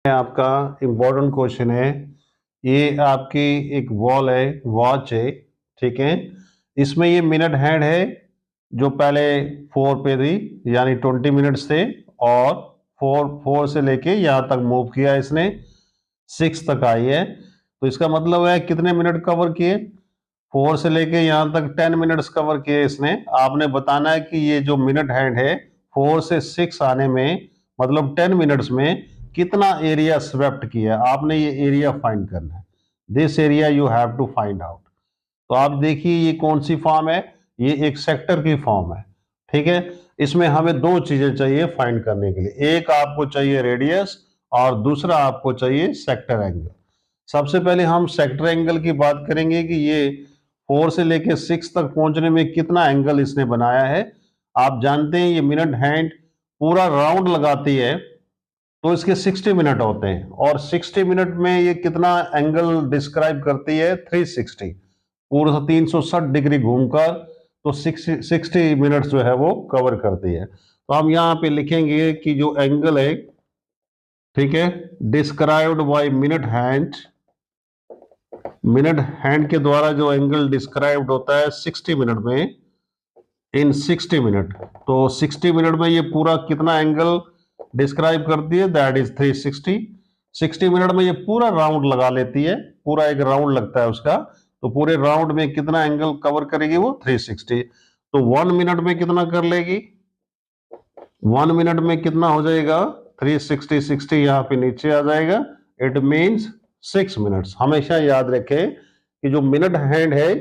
आपका important question है। ये आपकी एक वॉल है, वॉच है, ठीक है। इसमें ये मिनट हैंड है जो पहले 4 पे थी, यानी 20 मिनट्स थे, और 4 से लेके यहाँ तक मूव किया इसने, 6 तक आई है। तो इसका मतलब है कितने मिनट कवर किए? 4 से लेके यहाँ तक 10 मिनट्स कवर किए इसने। आपने बताना है कि ये जो मिनट हैंड है 4 से 6 आने में, मतलब 10 मिनट्स में कितना एरिया स्वेप्ट किया। आपने ये एरिया फाइंड करना है। This area you have to find out. तो आप देखिए ये कौन सी फॉर्म है, ये एक सेक्टर की फॉर्म है, ठीक है। इसमें हमें दो चीजें चाहिए फाइंड करने के लिए, एक आपको चाहिए रेडियस और दूसरा आपको चाहिए सेक्टर एंगल। सबसे पहले हम सेक्टर एंगल की बात करेंगे कि ये 4 से लेके 6 तक पहुंचने में कितना एंगल इसने बनाया है। आप जानते हैं ये मिनट हैंड पूरा राउंड लगाती है तो इसके 60 मिनट होते हैं, और 60 मिनट में ये कितना एंगल डिस्क्राइब करती है? 360, पूरा 360 डिग्री घूमकर तो 60 मिनट जो है वो कवर करती है। तो हम यहाँ पे लिखेंगे कि जो एंगल है, ठीक है, डिस्क्राइब्ड बाय मिनट हैंड के द्वारा जो एंगल डिस्क्राइब्ड होता है 60 मिनट में, इन 60 मिनट, तो 60 मिनट में ये पूरा कितना एंगल डिस्क्राइब करती है? That is 360। 60 मिनट में ये पूरा राउंड लगा लेती है, पूरा एक राउंड लगता है उसका, तो पूरे राउंड में कितना एंगल कवर करेगी वो? 360। तो 1 मिनट में कितना कर लेगी? 1 मिनट में कितना हो जाएगा? 360, 60 यहाँ पे नीचे आ जाएगा। It means 6 minutes. हमेशा याद रखें कि जो मिनट हैंड है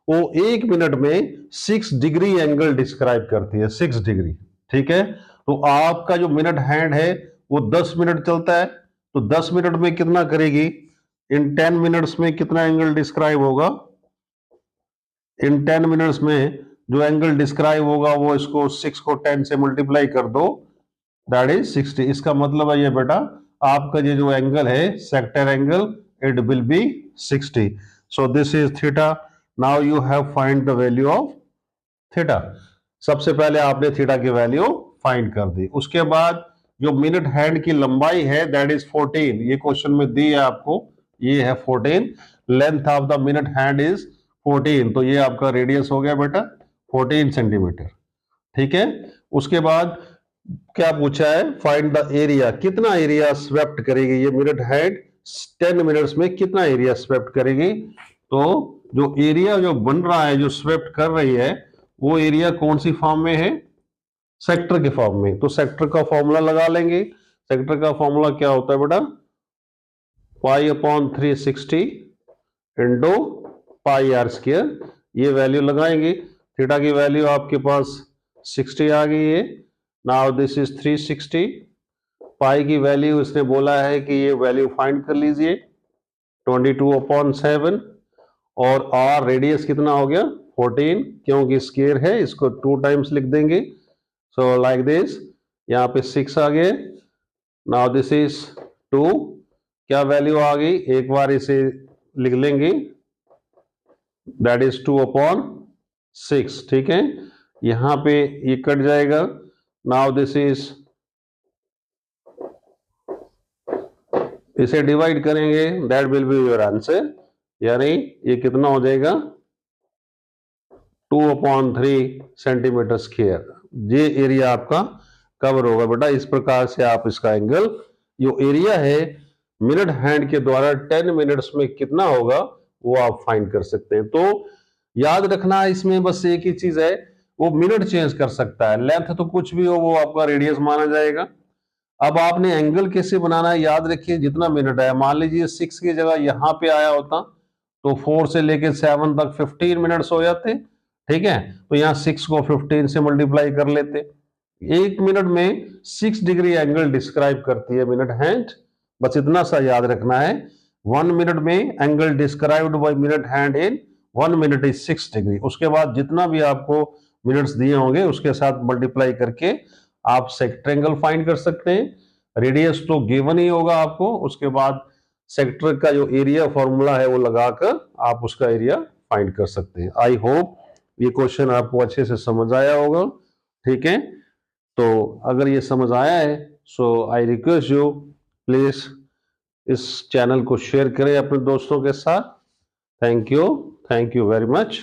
वो 1 मिनट में 6 डिग्री एंगल डिस्क्राइब करती है, 6 डिग्री, ठीक है। तो आपका जो मिनट हैंड है वो 10 मिनट चलता है, तो 10 मिनट में कितना करेगी? इन 10 मिनट्स में कितना एंगल डिस्क्राइब होगा? इन 10 मिनट्स में जो एंगल डिस्क्राइब होगा वो, इसको 6 को 10 से मल्टीप्लाई कर दो, दैट इज 60। इसका मतलब है ये बेटा आपका ये जो एंगल है sector angle, it will be 60। So this is theta. Now you have find the value of theta. सबसे पहले आपने थीटा की वैल्यू फाइंड कर दी। उसके बाद जो मिनट हैंड की लंबाई है दैट इज 14। ये क्वेश्चन में दी है आपको, ये है 14। Length of the minute hand is 14, तो ये आपका रेडियस हो गया बेटा 14 सेंटीमीटर, ठीक है। उसके बाद क्या पूछा है? Find the area. कितना एरिया स्वेप्ट करेगी ये मिनट हैंड 10 मिनट्स में, कितना एरिया स्वेप्ट करेगी? तो जो एरिया जो बन रहा है, जो स्वेप्ट कर रही है, वो एरिया कौन सी फॉर्म में है? सेक्टर के फॉर्म में। तो सेक्टर का फॉर्मूला लगा लेंगे। सेक्टर का फॉर्मूला क्या होता है बेटा? Pi upon 360 into pi r square. ये वैल्यू लगाएंगे। थीटा की वैल्यू आपके पास 60 आ गई है। Now this is 360। पाई की वैल्यू इसने बोला है कि ये वैल्यू फाइंड कर लीजिए, 22/7। और आर रेडियस कितना हो गया? 14, क्योंकि स्क्वायर है इसको 2 टाइम्स लिख देंगे। सो लाइक दिस, यहाँ पे 6 आ गए। Now this is 2। क्या वैल्यू आ गई? एक बार इसे लिख लेंगे, दैट इज 2/6, ठीक है। यहां पे ये कट जाएगा। नाउ दिस इज, इसे डिवाइड करेंगे, that will be your answer. यानी ये कितना हो जाएगा? 2/3 सेंटीमीटर स्क्वायर। ये एरिया आपका कवर होगा बेटा। इस प्रकार से आप इसका एंगल, जो एरिया है मिनट हैंड के द्वारा 10 मिनट्स में कितना होगा वो आप फाइंड कर सकते हैं। तो याद रखना इसमें बस एक ही चीज है, वो मिनट चेंज कर सकता है। लेंथ तो कुछ भी हो वो आपका रेडियस माना जाएगा। अब आपने एंगल कैसे बनाना है, याद रखिए जितना मिनट है, मान लीजिए 6 की जगह यहां पे आया होता तो 4 से लेके 7 तक 15 मिनट्स हो जाते, ठीक है। तो यहाँ 6 को 15 से मल्टीप्लाई कर लेते। 1 मिनट में 6 डिग्री एंगल डिस्क्राइब करती है मिनट हैंड। बस इतना सा याद रखना है। 1 मिनट में angle described by minute hand in 1 minute is 6 degree. उसके बाद जितना भी आपको मिनट्स दिए होंगे उसके साथ मल्टीप्लाई करके आप सेक्टर एंगल फाइंड कर सकते हैं। रेडियस तो गिवन ही होगा आपको। उसके बाद सेक्टर का जो एरिया फॉर्मूला है वो लगाकर आप उसका एरिया फाइंड कर सकते हैं। आई होप ये क्वेश्चन आपको अच्छे से समझ आया होगा, ठीक है। तो अगर ये समझ आया है, सो आई रिक्वेस्ट यू प्लीज इस चैनल को शेयर करें अपने दोस्तों के साथ। Thank you very much.